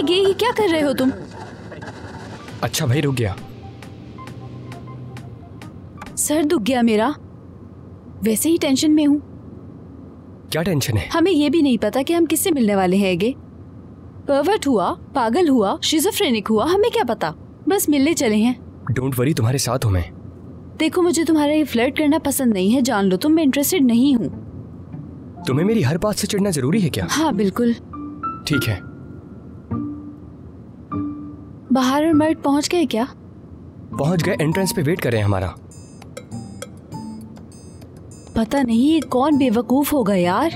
ये क्या कर रहे हो तुम? अच्छा भाई रुक गया। सर दुख गया मेरा, वैसे ही टेंशन में हूँ। क्या टेंशन है? हमें ये भी नहीं पता कि हम किससे मिलने वाले हैं। एगे परवर्ट हुआ, पागल हुआ, शिज़ोफ्रेनिक हुआ, हमें क्या पता, बस मिलने चले हैं। डोंट वरी, तुम्हारे साथ हूँ मैं। देखो मुझे तुम्हारा ये फ्लर्ट करना पसंद नहीं है, जान लो तुम, मैं इंटरेस्टेड नहीं हूँ। तुम्हें मेरी हर बात से चिढ़ना जरूरी है क्या? हाँ बिल्कुल। ठीक है। बाहर और मर्द पहुँच गए क्या? पहुँच गए, एंट्रेंस पे वेट कर रहे हैं हमारा। पता नहीं ये कौन बेवकूफ होगा यार।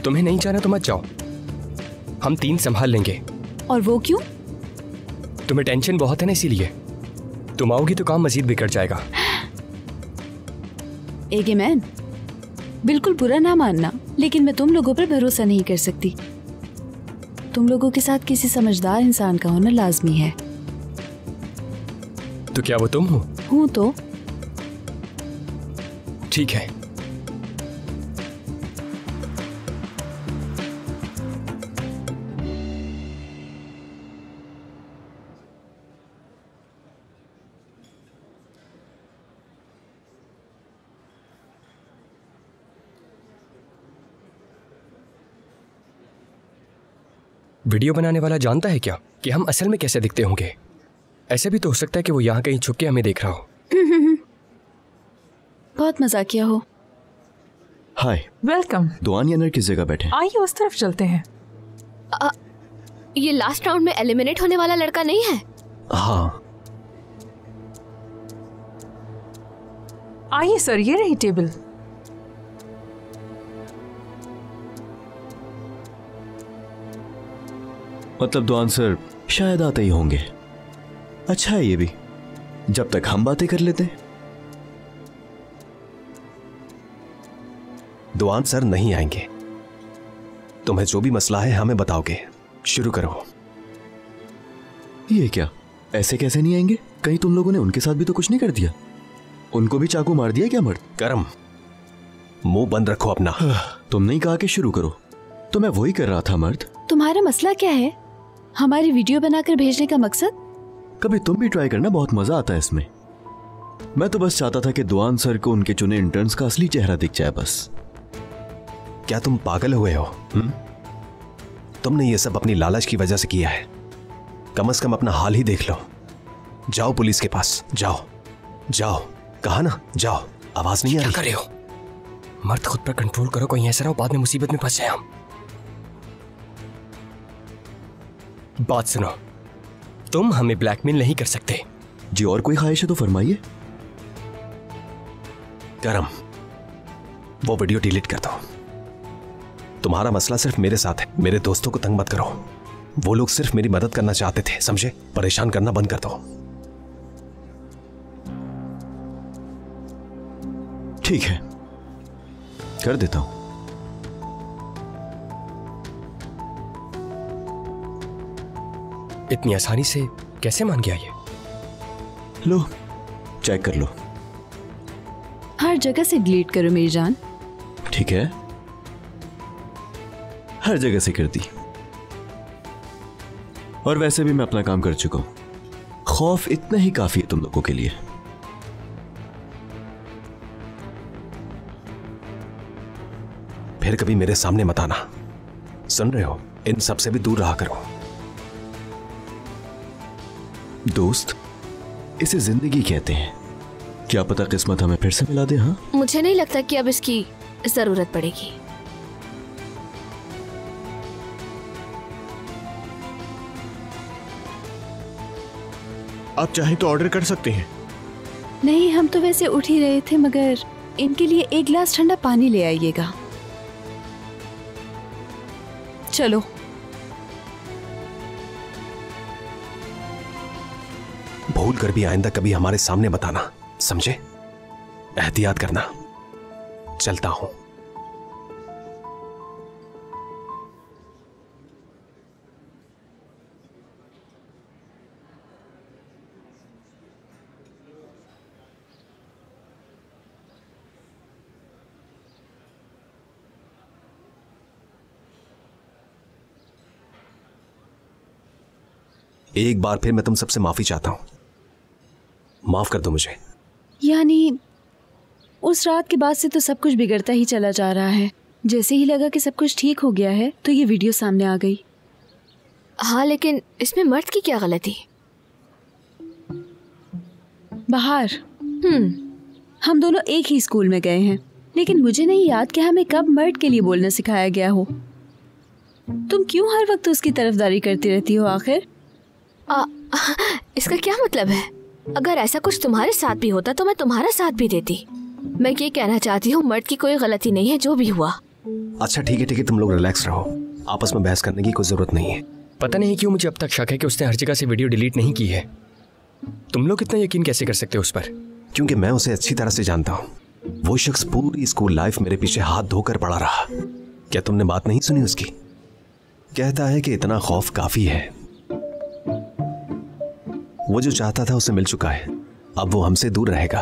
तुम्हें नहीं जाना तो मत जाओ, हम 3 संभाल लेंगे। और वो क्यों? तुम्हें टेंशन बहुत है ना, इसीलिए। तुम आओगी तो काम मजीद बिगड़ जाएगा। एगे मैन, बिल्कुल बुरा ना मानना, लेकिन मैं तुम लोगों पर भरोसा नहीं कर सकती। तुम लोगों के साथ किसी समझदार इंसान का होना लाजमी है। तो क्या वो तुम हो? हूँ तो। ठीक है। वीडियो बनाने वाला जानता है क्या कि हम असल में कैसे दिखते होंगे? ऐसे भी तो हो सकता है कि वो यहाँ कहीं छुप के हमें देख रहा हो। बहुत मजाकिया हो। हाय, वेलकम। दुआन अंदर किस जगह बैठे? आइए उस तरफ चलते हैं। ये लास्ट राउंड में एलिमिनेट होने वाला लड़का नहीं है? हाँ। आइए सर, ये रही टेबल। मतलब दुआन सर शायद आते ही होंगे। अच्छा है ये भी, जब तक हम बातें कर लेते हैं। दुआन सर नहीं आएंगे। तुम्हें जो भी मसला है हमें बताओगे। शुरू करो। ये क्या, ऐसे कैसे नहीं आएंगे? कहीं तुम लोगों ने उनके साथ भी तो कुछ नहीं कर दिया? उनको भी चाकू मार दिया क्या मर्द? करम, मुंह बंद रखो अपना। तुमने ही कहा कि शुरू करो, तो मैं वही कर रहा था मर्द। तुम्हारा मसला क्या है? हमारी वीडियो बनाकर भेजने का मकसद? कभी तुम भी ट्राई करना, बहुत मजा आता है इसमें। मैं तो बस चाहता था कि दुआन सर को उनके चुने इंटर्न्स का असली चेहरा दिख जाए बस। क्या तुम पागल हुए हो? तुमने ये सब अपनी लालच की वजह से किया है। कम से कम अपना हाल ही देख लो। जाओ पुलिस के पास, जाओ जाओ, कहा ना जाओ। आवाज नहीं आ रही? क्या कर रहे हो? मर्द खुद पर कंट्रोल करो, कहीं ऐसा रहो बाद में मुसीबत में फंस जाए हम। बात सुनो, तुम हमें ब्लैकमेल नहीं कर सकते। जी, और कोई ख्वाहिश है तो फरमाइए। करम, वो वीडियो डिलीट कर दो। तुम्हारा मसला सिर्फ मेरे साथ है, मेरे दोस्तों को तंग मत करो। वो लोग सिर्फ मेरी मदद करना चाहते थे, समझे? परेशान करना बंद कर दो। ठीक है, कर देता हूं। इतनी आसानी से कैसे मान गया ये? लो, चेक कर लो। हर जगह से डिलीट करो मेरी जान। ठीक है, हर जगह से कर दी। और वैसे भी मैं अपना काम कर चुका हूं। खौफ इतना ही काफी है तुम लोगों के लिए। फिर कभी मेरे सामने मत आना, सुन रहे हो? इन सब से भी दूर रहा करो। दोस्त, इसे जिंदगी कहते हैं। क्या पता किस्मत हमें फिर से मिला दे। हाँ, मुझे नहीं लगता कि अब इसकी जरूरत पड़ेगी। आप चाहें तो ऑर्डर कर सकते हैं। नहीं, हम तो वैसे उठ ही रहे थे, मगर इनके लिए एक गिलास ठंडा पानी ले आइएगा। चलो। भूल कर भी आइंदा कभी हमारे सामने बताना, समझे? एहतियात करना। चलता हूं। एक बार फिर मैं तुम सबसे माफी चाहता हूं, माफ कर दो मुझे। यानी उस रात के बाद से तो सब कुछ बिगड़ता ही चला जा रहा है। जैसे ही लगा कि सब कुछ ठीक हो गया है तो ये वीडियो सामने आ गई। हाँ, लेकिन इसमें मर्द की क्या गलती? बाहर हम दोनों एक ही स्कूल में गए हैं, लेकिन मुझे नहीं याद कि हमें कब मर्द के लिए बोलना सिखाया गया हो। तुम क्यों हर वक्त उसकी तरफदारी करती रहती हो आखिर? इसका क्या मतलब है? अगर ऐसा कुछ तुम्हारे साथ भी होता तो मैं तुम्हारा साथ भी देती। मैं ये कहना चाहती हूँ, मर्द की कोई गलती नहीं है जो भी हुआ। अच्छा ठीक है, तुम लोग रिलैक्स रहो, आपस में बहस करने की कोई जरूरत नहीं है। पता नहीं क्यों मुझे अब तक शक है कि उसने हर जगह से वीडियो डिलीट नहीं की है। तुम लोग इतना यकीन कैसे कर सकते हो उस पर? क्योंकि मैं उसे अच्छी तरह से जानता हूँ। वो शख्स पूरी स्कूल लाइफ मेरे पीछे हाथ धोकर पड़ा रहा। क्या तुमने बात नहीं सुनी उसकी? कहता है कि इतना खौफ काफी है। वो जो चाहता था उसे मिल चुका है, अब वो हमसे दूर रहेगा।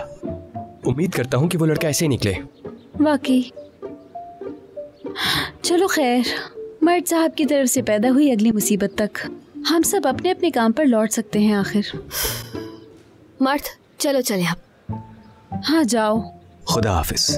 उम्मीद करता हूँ कि वो लड़का ऐसे ही निकले। वाकई। चलो खैर, मर्द साहब की तरफ से पैदा हुई अगली मुसीबत तक हम सब अपने अपने काम पर लौट सकते हैं आखिर। मर्द चलो चले अब। हाँ जाओ। खुदा हाफिज।